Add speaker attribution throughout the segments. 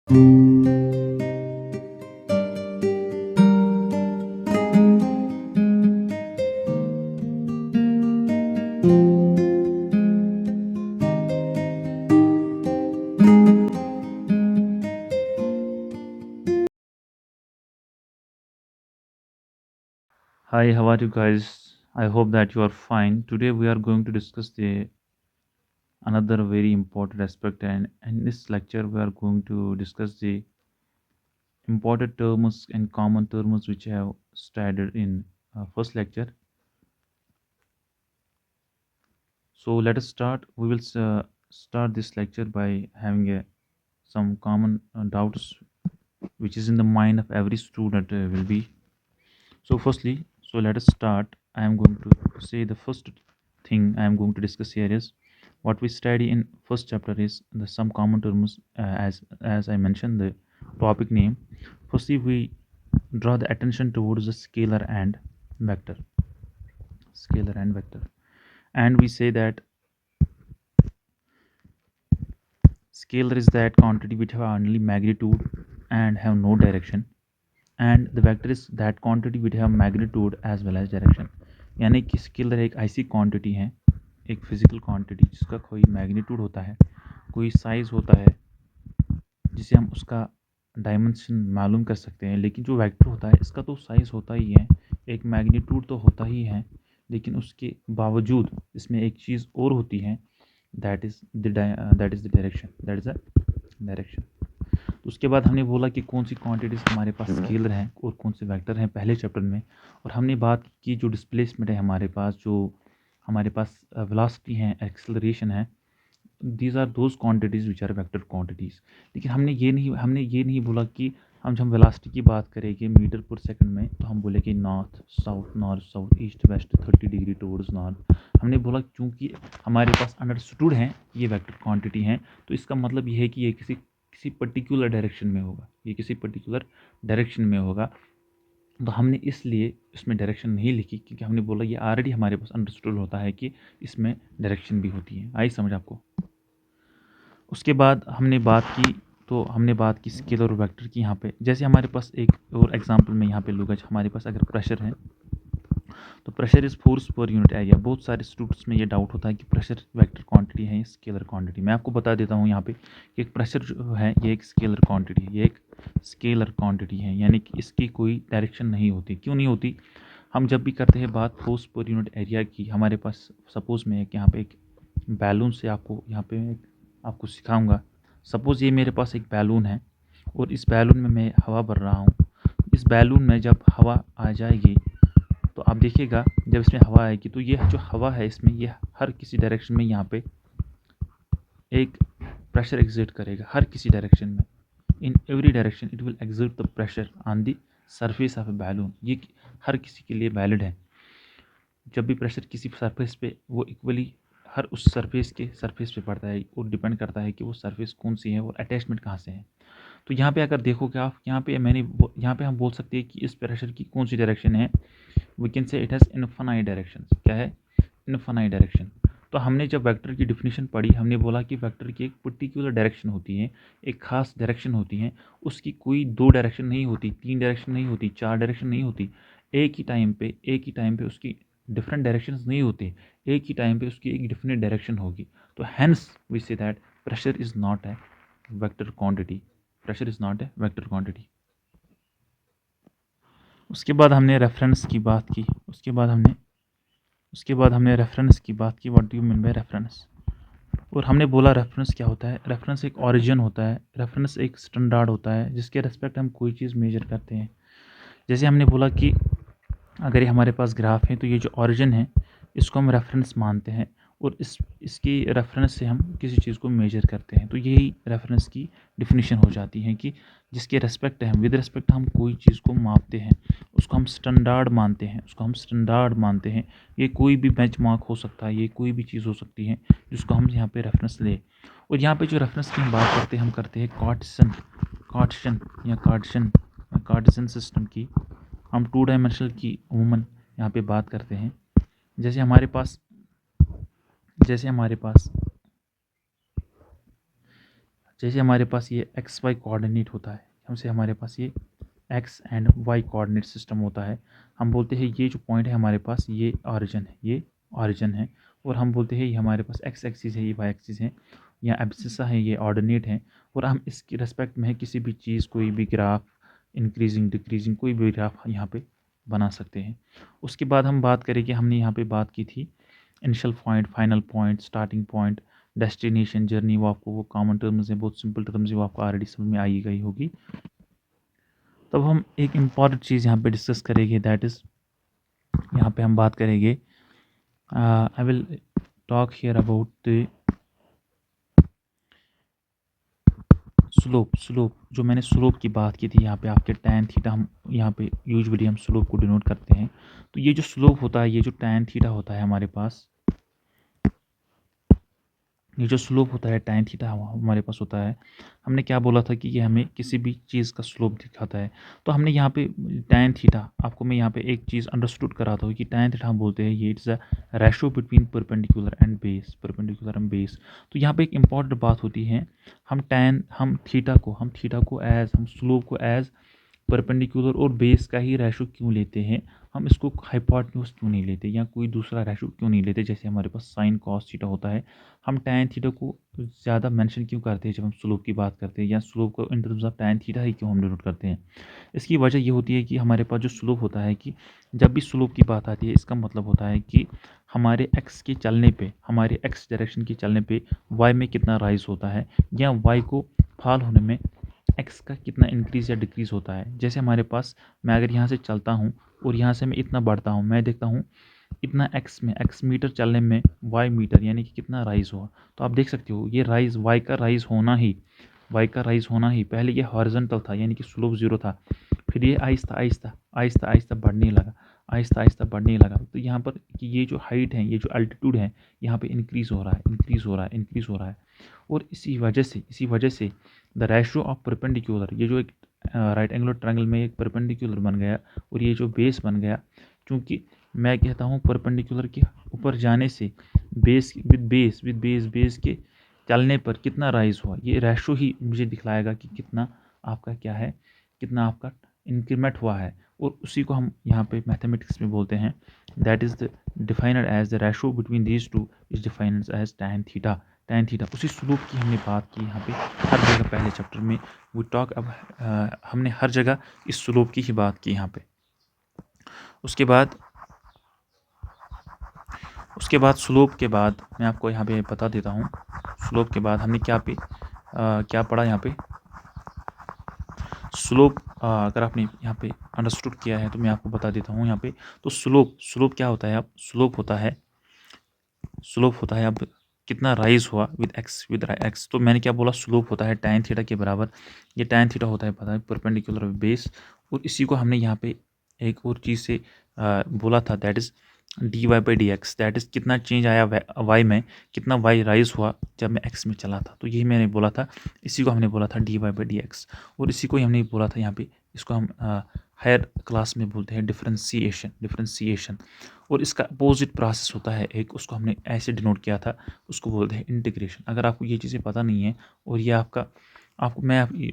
Speaker 1: Hi, how are you guys? I hope that you are fine. Today we are going to discuss the another very important aspect, and in this lecture we are going to discuss the important terms and common terms which I have studied in first lecture. So let us start. We will start this lecture by having some common doubts which is in the mind of every student will be. So firstly, so let us start. I am going to say the first thing I am going to discuss here is what we study in first chapter is the some common terms as I mentioned the topic name. Firstly, we draw the attention towards the vector, scalar and vector, and we say that scalar is that quantity which have only magnitude and have no direction, and the vector is that quantity which have magnitude as well as direction. यानी कि scalar एक ऐसी quantity है, एक physical quantity जिसका कोई magnitude होता है, कोई साइज़ होता है जिसे हम उसका डायमेंशन मालूम कर सकते हैं, लेकिन जो वेक्टर होता है इसका तो साइज़ होता ही है, एक मैग्नीट्यूड तो होता ही है, लेकिन उसके बावजूद इसमें एक चीज़ और होती है, दैट इज़ द डायरेक्शन। तो उसके बाद हमने बोला कि कौन सी क्वांटिटीज़ हमारे पास स्केलर हैं और कौन से वेक्टर हैं पहले चैप्टर में, और हमने बात की जो डिस्प्लेसमेंट है हमारे पास, जो हमारे पास वेलोसिटी है, एक्सेलरेशन है, these are those quantities which are vector quantities. लेकिन हमने ये नहीं बोला कि हम जब हम वेलोसिटी की बात करेंगे मीटर पर सेकंड में तो हम बोले कि north south east west 30 degree towards north. हमने बोला क्योंकि हमारे पास अंडरस्टूड हैं ये वेक्टर क्वांटिटी हैं, तो इसका मतलब ये है कि ये किसी किसी पर्टिकुलर डायरेक्शन में होगा, ये किसी पर्टिकुलर डायरेक्शन में होगा। तो हमने इसलिए इसमें डायरेक्शन नहीं लिखी क्योंकि हमने बोला ये ऑलरेडी हमारे पास अंडरस्टूड होता है कि इसमें डायरेक्शन भी होती है। आई समझ आपको? उसके बाद हमने बात की स्केलर और वेक्टर की। यहाँ पे जैसे हमारे पास एक और एग्जांपल में यहाँ पे लूँगा, हमारे पास अगर प्रेशर है तो pressure is force per unit area. बहुत सारे स्टूडेंट्स में ये डाउट होता है कि प्रेशर वेक्टर क्वांटिटी है या स्केलर क्वांटिटी। मैं आपको बता देता हूँ यहाँ पे कि एक प्रेशर जो है ये एक स्केलर क्वांटिटी है, ये एक स्केलर क्वांटिटी है, यानी कि इसकी कोई डायरेक्शन नहीं होती। क्यों नहीं होती? हम जब भी करते हैं बात फोर्स पर यूनिट एरिया की, हमारे पास सपोज़ में एक यहाँ पे एक बैलून से आपको यहाँ पे आपको सिखाऊंगा। सपोज़ ये मेरे पास एक बैलून है और इस बैलून में मैं हवा भर रहा हूँ। इस बैलून में जब हवा आ जाएगी तो आप देखिएगा जब इसमें हवा आएगी तो ये जो हवा है इसमें ये हर किसी डायरेक्शन में यहाँ पे एक प्रेशर एग्जर्ट करेगा, हर किसी डायरेक्शन में। In every direction it will exert the pressure on the surface of A balloon. ये हर किसी के लिए वैलिड है। जब भी प्रेशर किसी सरफेस पे वो इक्वली हर उस सरफेस पे पड़ता है और डिपेंड करता है कि वो सरफेस कौन सी है और अटैचमेंट कहाँ से है। तो यहाँ पे अगर देखोगे आप, यहाँ पे हम बोल सकते हैं कि इस प्रेशर की कौन सी डायरेक्शन है। We can say it has infinite direction. क्या है? Infinite direction. तो हमने जब वेक्टर की डिफिनीशन पढ़ी हमने बोला कि वेक्टर की एक पर्टिकुलर डायरेक्शन होती है, एक खास डायरेक्शन होती है। उसकी कोई 2 डायरेक्शन नहीं होती, 3 डायरेक्शन नहीं होती, 4 डायरेक्शन नहीं होती। एक ही टाइम पे उसकी डिफरेंट डायरेक्शंस नहीं होती, एक ही टाइम पे उसकी एक डिफिनेट डायरेक्शन होगी। तो hence we say that pressure is not a vector quantity. Pressure is not a vector quantity. उसके बाद हमने रेफरेंस की बात की। उसके बाद हमने रेफरेंस की बात की। What do you mean by reference? और हमने बोला रेफरेंस क्या होता है। रेफरेंस एक ओरिजिन होता है, रेफरेंस एक स्टैंडर्ड होता है जिसके रिस्पेक्ट हम कोई चीज़ मेजर करते हैं। जैसे हमने बोला कि अगर ये हमारे पास ग्राफ है तो ये जो ओरिजिन है इसको हम रेफरेंस मानते हैं और इसकी रेफरेंस से हम किसी चीज़ को मेजर करते हैं। तो यही रेफरेंस की डिफिनीशन हो जाती है कि जिसके रेस्पेक्ट है, विद रेस्पेक्ट हम कोई चीज़ को मापते हैं, उसको हम स्टैंडर्ड मानते हैं। ये कोई भी बेंचमार्क हो सकता है, ये कोई भी चीज़ हो सकती है जिसको हम यहाँ पे रेफरेंस ले। और यहाँ पे जो रेफरेंस की हम बात करते हैं, हम करते हैं कार्टेशियन सिस्टम की। हम 2 डायमेंशनल की अमूमन यहाँ पे बात करते हैं। जैसे हमारे पास जैसे हमारे पास ये एक्स वाई कोऑर्डिनेट होता है, हमसे हमारे पास ये X and Y coordinate system होता है, हम बोलते हैं ये जो पॉइंट है हमारे पास ये ऑरिजिन है, ये ऑरिजिन है, और हम बोलते हैं ये हमारे पास एक्स एक्सिस है, ये वाई एक्सिस है, या एब्सिसा है, ये ऑर्डिनेट है, और हम इसकी रेस्पेक्ट में किसी भी चीज़, कोई भी ग्राफ, इंक्रीजिंग डिक्रीजिंग कोई भी ग्राफ यहाँ पे बना सकते हैं। उसके बाद हम बात करेंगे, हमने यहाँ पे बात की थी initial point, final point, starting point, destination, journey, वो आपको वो कॉमन टर्म्स हैं, बहुत सिंपल टर्म्स है, वो आपको ऑलरेडी समझ में आई गई होगी। तब हम एक इम्पॉर्टेंट चीज़ यहाँ पे डिस्कस करेंगे, दैट इज़ यहाँ पे हम बात करेंगे, I will talk here about the slope. जो मैंने स्लोप की बात की थी, यहाँ पे आपके tan थीटा, हम यहाँ पे यूजुअली हम स्लोप को डिनोट करते हैं। तो ये जो स्लोप होता है, ये जो tan थीटा होता है हमारे पास, ये जो स्लोप होता है tan थीटा हमारे पास होता है, हमने क्या बोला था कि ये हमें किसी भी चीज़ का स्लोप दिखाता है। तो हमने यहाँ पे tan थीटा, आपको मैं यहाँ पे एक चीज़ अंडरस्टूड कराता हूँ कि tan थीटा हम बोलते हैं ये it's a ratio between perpendicular and base, perpendicular and base. तो यहाँ पे एक इम्पॉर्टेंट बात होती है, हम थीटा को एज, हम स्लोप को एज परपेंडिकुलर और बेस का ही रेशो क्यों लेते हैं, हम इसको हाइपोटेन्यूज क्यों नहीं लेते, या कोई दूसरा रेशो क्यों नहीं लेते, जैसे हमारे पास साइन कॉस थीटा होता है, हम tan थीटा को ज़्यादा मेंशन क्यों करते हैं जब हम स्लोप की बात करते हैं, या स्लोप को in terms of tan theta ही क्यों हम डिनोट करते हैं। इसकी वजह ये होती है कि हमारे पास जो स्लोप होता है, कि जब भी स्लोप की बात आती है, इसका मतलब होता है कि हमारे एक्स के चलने पे, हमारे एक्स डायरेक्शन के चलने पे वाई में कितना राइज होता है, या वाई को फॉल होने में एक्स का कितना इंक्रीज़ या डिक्रीज़ होता है। जैसे हमारे पास, मैं अगर यहाँ से चलता हूँ और यहाँ से मैं इतना बढ़ता हूँ, मैं देखता हूँ इतना एक्स मीटर चलने में वाई मीटर यानी कि कितना राइज़ हुआ। तो आप देख सकते हो ये राइज़, वाई का राइज़ होना ही पहले ये हॉरिजॉन्टल था, यानी कि स्लोप ज़ीरो था, फिर ये आहिस्ता बढ़ने लगा। तो यहाँ पर कि ये जो हाइट है, ये जो अल्टीट्यूड है, यहाँ पे इंक्रीज़ हो रहा है। और इसी वजह से द रेशो ऑफ परपेंडिकुलर, ये जो एक राइट एंगुलर ट्रायंगल में एक परपेंडिकुलर बन गया और ये जो बेस बन गया, क्योंकि मैं कहता हूँ परपेंडिकुलर के ऊपर जाने से बेस के चलने पर कितना राइज हुआ, ये रेशो ही मुझे दिखलाएगा कि कितना आपका क्या है, कितना आपका इंक्रीमेंट हुआ है। और उसी को हम यहाँ पे मैथमेटिक्स में बोलते हैं, that is the defined as the ratio between these two is defined as tan theta. उसी स्लोप की हमने बात की यहाँ पे हर जगह, पहले चैप्टर में वी टॉक, अब हमने हर जगह इस स्लोप की ही बात की यहाँ पे। उसके बाद स्लोप के बाद मैं आपको यहाँ पे बता देता हूँ, स्लोप के बाद हमने क्या पढ़ा यहाँ पे। स्लोप, अगर आपने यहाँ पे अंडरस्टूड किया है तो मैं आपको बता देता हूँ यहाँ पे। तो स्लोप क्या होता है, अब स्लोप होता है अब कितना राइज हुआ विद एक्स। तो मैंने क्या बोला, स्लोप होता है tan थीटा के बराबर, ये tan थीटा होता है पता है परपेंडिकुलर बेस। और इसी को हमने यहाँ पे एक और चीज़ से बोला था, that is dy/dx, that is कितना चेंज आया वाई में, कितना वाई राइज हुआ जब मैं एक्स में चला था। तो यही मैंने बोला था, इसी को हमने बोला था dy/dx। और इसी को ही हमने बोला था यहाँ पे, इसको हम हायर क्लास में बोलते हैं डिफरेंशिएशन। और इसका अपोजिट प्रोसेस होता है एक, उसको हमने ऐसे डिनोट किया था, उसको बोलते हैं इंटीग्रेशन। अगर आपको ये चीज़ें पता नहीं है, और ये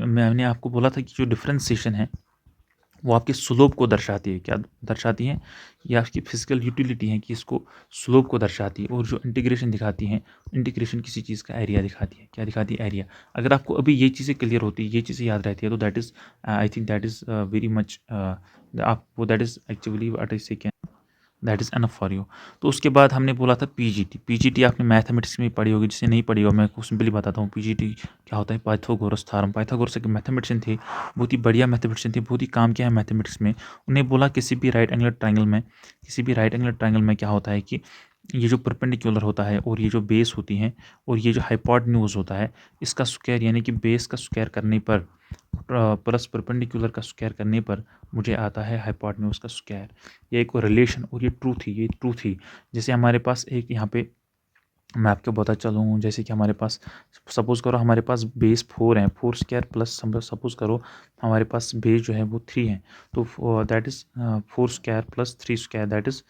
Speaker 1: मैंने आपको बोला था कि जो डिफरेंशिएशन है वो आपके स्लोप को दर्शाती है। क्या दर्शाती है? ये आपकी फिजिकल यूटिलिटी है कि इसको स्लोप को दर्शाती है। और जो इंटीग्रेशन दिखाती है, इंटीग्रेशन किसी चीज़ का एरिया दिखाती है। क्या दिखाती है? एरिया। अगर आपको अभी ये चीज़ें क्लियर होती है, ये चीज़ें याद रहती है, तो that is, I think that is very much, आपको that is actually what I say, that is enough for you. तो उसके बाद हमने बोला था पीजीटी आपने मैथमेटिक्स में पढ़ी होगी, जिसे नहीं पढ़ी होगा मैं सिंपली बताता हूँ। पीजीटी क्या होता है? Pythagoras theorem. पाइथागोरस एक मैथमेटिशियन थे, बहुत ही बढ़िया मैथमेटिशियन थे, बहुत ही काम किया है मैथमेटिक्स में। उन्हें बोला किसी भी राइट एंगुलर ट्रायंगल में क्या होता है कि ये जो परपेंडिकुलर होता है और ये जो बेस होती हैं और ये जो हाइपोटेन्यूज होता है, इसका स्क्वायर यानी कि बेस का स्क्वायर करने पर प्लस परपेंडिकुलर का स्क्वायर करने पर मुझे आता है हाइपोटेन्यूज का स्क्वायर। ये एक रिलेशन, और ये ट्रू थी। जैसे हमारे पास एक यहाँ पे मैं आपको बता चलूँ, जैसे कि हमारे पास सपोज़ करो हमारे पास बेस 4 है, 4 स्क्वायर प्लस सपोज़ करो हमारे पास बेस जो है वो 3 है, तो that is 4 square plus 3 square, that is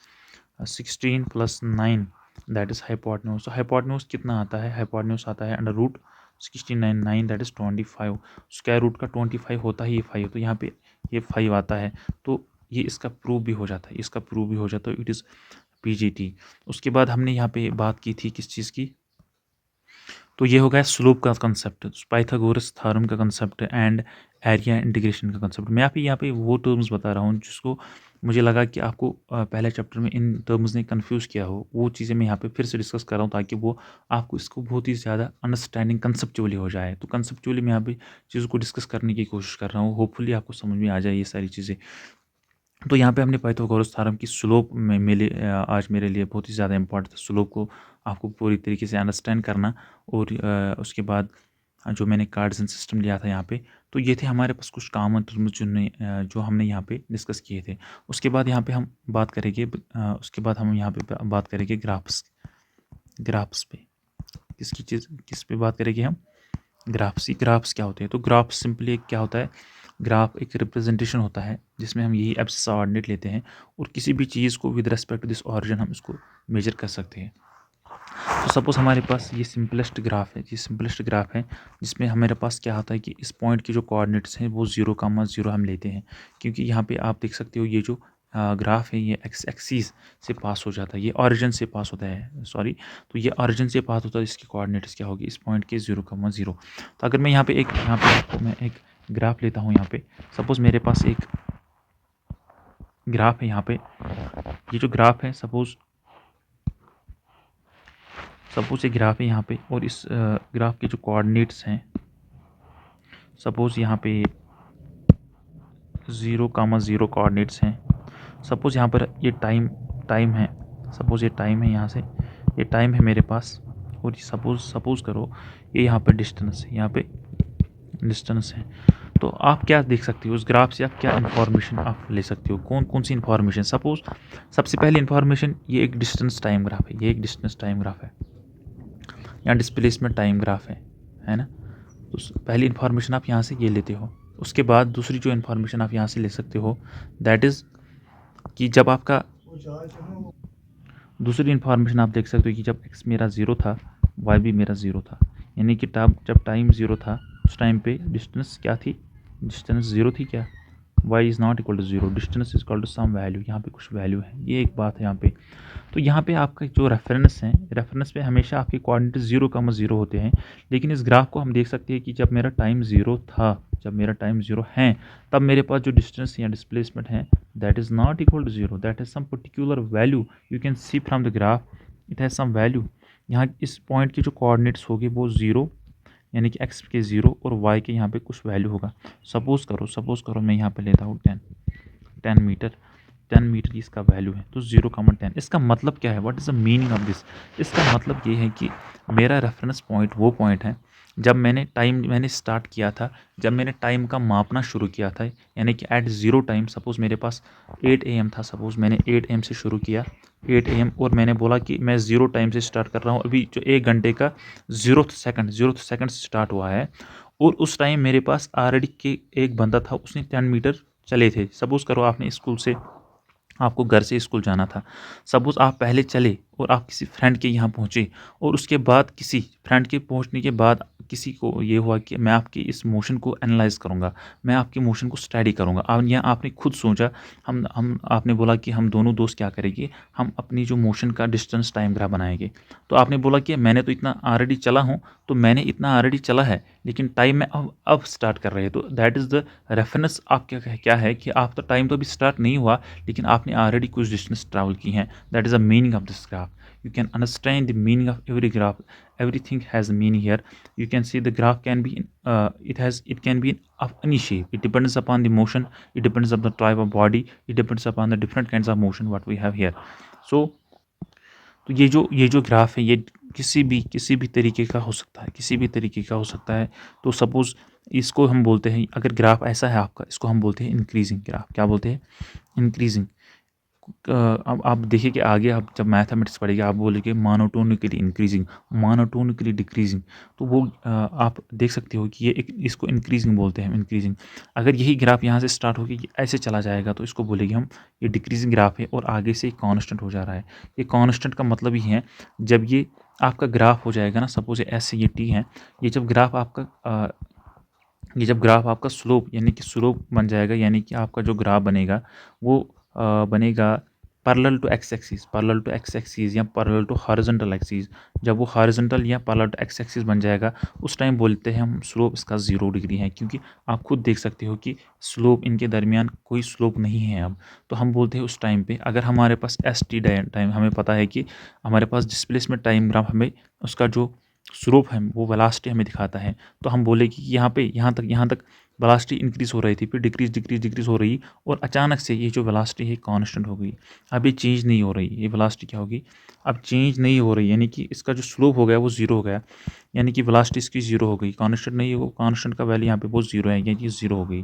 Speaker 1: 16 plus 9, that is hypotenuse. तो हाइपोटेन्यूज कितना आता है? हाइपोटेन्यूज आता है under root 9 that is 25, square root का 25 होता ही ये 5, तो यहाँ पे ये 5 आता है, तो ये इसका प्रूव भी हो जाता है, इसका प्रूव भी हो जाता है, इट इज़ PGT। उसके बाद हमने यहाँ पे बात की थी किस चीज़ की, तो ये हो गया स्लोप का कंसेप्ट, पाइथागोरस थ्योरम का कंसेप्ट एंड एरिया इंटीग्रेशन का कंसेप्ट। मैं यहाँ पे वो टर्म्स बता रहा हूँ जिसको मुझे लगा कि आपको पहले चैप्टर में इन टर्म्स ने कंफ्यूज किया हो, वो चीज़ें मैं यहाँ पे फिर से डिस्कस कर रहा हूँ ताकि वो आपको इसको बहुत ही ज़्यादा अंडरस्टैंडिंग कंसेप्चुअली हो जाए। तो कंसेप्चुअली मैं यहाँ पे चीज़ों को डिस्कस करने की कोशिश कर रहा हूँ, होपफुली आपको समझ में आ जाए ये सारी चीज़ें। तो यहाँ पे हमने पाइथागोरस थ्योरम की स्लोप में आज मेरे लिए बहुत ही ज़्यादा इंपॉर्टेंट था, स्लोप को आपको पूरी तरीके से अंडरस्टैंड करना। और उसके बाद जो मैंने कार्टेशियन सिस्टम लिया था यहाँ पे, तो ये थे हमारे पास कुछ कॉमन टर्म्स जो हमने यहाँ पे डिस्कस किए थे। उसके बाद यहाँ पे हम बात करेंगे उसके बाद हम यहाँ पे बात करेंगे ग्राफ्स पे। किस पे बात करेंगे हम? ग्राफ्स क्या होते हैं? तो ग्राफ सिंपली क्या होता है, ग्राफ एक रिप्रेजेंटेशन होता है जिसमें हम यही एब्सिस ऑर्डिनेट लेते हैं और किसी भी चीज़ को with respect to this origin हम इसको मेजर कर सकते हैं। तो सपोज हमारे पास ये सिंपलेस्ट ग्राफ है जिसमें हमारे पास क्या होता है कि इस पॉइंट के जो कोऑर्डिनेट्स हैं वो 0,0 हम लेते हैं, क्योंकि यहाँ पे आप देख सकते हो ये जो ग्राफ है ये एक्सिस से पास हो जाता है, ये ऑरिजिन से पास होता है, सॉरी, तो ये ऑरिजिन से पास होता है, इसकी कोऑर्डिनेट्स क्या होगी इस पॉइंट के 0,0। तो अगर मैं यहाँ पे आपको मैं एक ग्राफ लेता हूँ, यहाँ पे सपोज मेरे पास एक ग्राफ है, यहाँ पे ये जो ग्राफ है सपोज ये ग्राफ है यहाँ पे, और इस ग्राफ के जो कोऑर्डिनेट्स हैं सपोज यहाँ पे 0,0 कोऑर्डिनेट्स हैं। सपोज यहाँ पर ये टाइम है, सपोज ये टाइम है, यहाँ से ये टाइम है मेरे पास, और सपोज करो ये यहाँ पे डिस्टेंस है, यहाँ पे डिस्टेंस है। तो आप क्या देख सकते हो उस ग्राफ से, आप क्या इन्फॉर्मेशन आप ले सकते हो, कौन सी इन्फॉर्मेशन? सपोज सबसे पहली इन्फॉर्मेशन ये एक डिस्टेंस टाइम ग्राफ है, ये एक डिस्टेंस टाइम ग्राफ है, यहाँ डिस्प्लेसमेंट टाइम ग्राफ है ना। तो पहली इन्फॉर्मेशन आप यहाँ से ये लेते हो। उसके बाद दूसरी जो इन्फॉर्मेशन आप यहाँ से ले सकते हो दैट इज़ कि जब आपका दूसरी इन्फॉर्मेशन आप देख सकते हो कि जब x मेरा 0 था, y भी मेरा 0 था, यानी कि जब टाइम 0 था उस टाइम पे डिस्टेंस क्या थी, डिस्टेंस 0 थी क्या, y is not equal to 0, distance is equal to some value, यहाँ पे कुछ वैल्यू है, ये एक बात है यहाँ पे। तो यहाँ पे आपका जो रेफरेंस है, रेफरेंस पे हमेशा आपके कोऑर्डिनेट 0,0 होते हैं, लेकिन इस ग्राफ को हम देख सकते हैं कि जब मेरा टाइम 0 था, जब मेरा टाइम 0 है, तब मेरे पास जो डिस्टेंस या डिस्प्लेसमेंट है that is not equal to 0, that has some particular value, you can see from the graph it has some value. यहाँ इस पॉइंट की जो कोऑर्डिनेट्स होगी वो 0, यानी कि x के 0 और y के यहाँ पे कुछ वैल्यू होगा। सपोज करो मैं यहाँ पे लेता हूँ 10 मीटर, 10 मीटर इसका वैल्यू है, तो 0,10। इसका मतलब क्या है, what is the meaning of this? इसका मतलब ये है कि मेरा रेफरेंस पॉइंट वो पॉइंट है जब मैंने स्टार्ट किया था, जब मैंने टाइम का मापना शुरू किया था, यानी कि एट 0 टाइम। सपोज़ मेरे पास 8 AM था, सपोज़ मैंने 8 AM से शुरू किया, 8 AM, और मैंने बोला कि मैं 0 टाइम से स्टार्ट कर रहा हूँ, अभी जो 1 घंटे का 0th सेकंड से स्टार्ट हुआ है, और उस टाइम मेरे पास ऑलरेडी के एक बंदा था, उसने 10 मीटर चले थे। सपोज़ करो आपने स्कूल से, आपको घर से स्कूल जाना था, सपोज़ आप पहले चले और आप किसी फ्रेंड के यहाँ पहुँचे, और उसके बाद किसी फ्रेंड के पहुँचने के बाद किसी को ये हुआ कि मैं आपकी इस मोशन को एनालाइज़ करूँगा, मैं आपके मोशन को स्टडी करूँगा। अब यहाँ आपने खुद सोचा, हम आपने बोला कि हम दोनों दोस्त क्या करेंगे, हम अपनी जो मोशन का डिस्टेंस टाइम ग्राफ बनाएंगे। तो आपने बोला कि मैंने तो इतना ऑलरेडी चला हूँ, तो मैंने इतना ऑलरेडी चला है, लेकिन टाइम में अब स्टार्ट कर रहे हैं। तो दैट इज़ द रेफरेंस। आप क्या है कि आप तो टाइम तो अभी स्टार्ट नहीं हुआ, लेकिन आपने ऑलरेडी कुछ डिस्टेंस ट्रैवल की हैं। That is the meaning of this graph. You can understand the meaning of every graph. Everything has a meaning here. You can see the graph can be it can be of any shape. It depends upon the motion, it depends upon the type of body, it depends upon the different kinds of motion what we have here. So तो ये जो graph है ये किसी भी तरीके का हो सकता है, किसी भी तरीके का हो सकता है। तो सपोज़ इसको हम बोलते हैं, अगर ग्राफ ऐसा है आपका, इसको हम बोलते हैं इंक्रीजिंग ग्राफ। क्या बोलते हैं? इंक्रीजिंग। अब आप देखिए कि आगे आप जब मैथमेटिक्स पढ़ेंगे आप बोलेंगे मोनोटोनिकली इंक्रीजिंग, मोनोटोनिकली डिक्रीजिंग, तो वो आप देख सकते हो कि ये इसको इंक्रीजिंग बोलते हैं, इंक्रीजिंग। अगर यही ग्राफ यहाँ से स्टार्ट होकर ये ऐसे चला जाएगा तो इसको बोलेंगे हम ये डिक्रीजिंग ग्राफ है, और आगे से कांस्टेंट हो जा रहा है। ये कांस्टेंट का मतलब ही है जब ये आपका ग्राफ हो जाएगा ना, सपोज ऐसे ये टी है, ये जब ग्राफ आपका स्लोप यानी कि स्लोप बन जाएगा, यानी कि आपका जो ग्राफ बनेगा वो बनेगा पैरेलल टू एक्स एक्सिस या पैरेलल टू हॉरिजॉन्टल एक्सिस। जब वो हॉरिजॉन्टल या पैरेलल टू एक्स एक्सिस बन जाएगा उस टाइम बोलते हैं हम स्लोप इसका 0 डिग्री है, क्योंकि आप खुद देख सकते हो कि स्लोप इनके दरमियान कोई स्लोप नहीं है अब। तो हम बोलते हैं उस टाइम पे अगर हमारे पास एस टी टाइम, हमें पता है कि हमारे पास डिस्प्लेसमेंट टाइम ग्राफ हमें उसका जो स्लोप है वो वेलोसिटी हमें दिखाता है, तो हम बोले कि यहाँ तक वेलोसिटी इंक्रीज हो रही थी, फिर डिक्रीज हो रही, और अचानक से ये जो वेलोसिटी है कांस्टेंट हो गई। अब ये चेंज नहीं हो रही, ये वेलोसिटी क्या होगी, अब चेंज नहीं हो रही, यानी कि इसका जो स्लोप हो गया वो 0 हो गया, यानी कि वेलोसिटी इसकी 0 हो गई, कांस्टेंट नहीं है वो, कांस्टेंट का वैल्यू यहाँ पे वो 0 है, यानी कि 0 हो गई।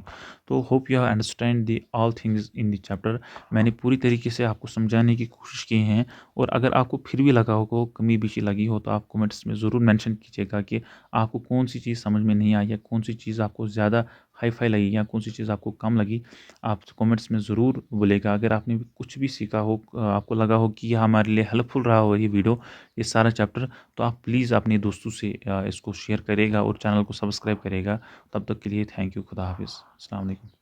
Speaker 1: तो hope you have understand the all things in the chapter. मैंने पूरी तरीके से आपको समझाने की कोशिश की है, और अगर आपको फिर भी लगा हो, कमी बेशी लगी हो, तो आप कमेंट्स में ज़रूर मेंशन कीजिएगा कि आपको कौन सी चीज़ समझ में नहीं आई, या कौन सी चीज़ आपको ज़्यादा हाई फाई लगी, या कौन सी चीज़ आपको कम लगी। आप कमेंट्स में ज़रूर बोलेगा। अगर आपने कुछ भी सीखा हो, आपको लगा हो कि यह हमारे लिए हेल्पफुल रहा हो ये वीडियो, ये सारा चैप्टर, तो आप प्लीज़ अपने दोस्तों से इसको शेयर करेगा और चैनल को सब्सक्राइब करेगा। तब तक के लिए थैंक यू। खुदा हाफिज़। अस्सलाम वालेकुम।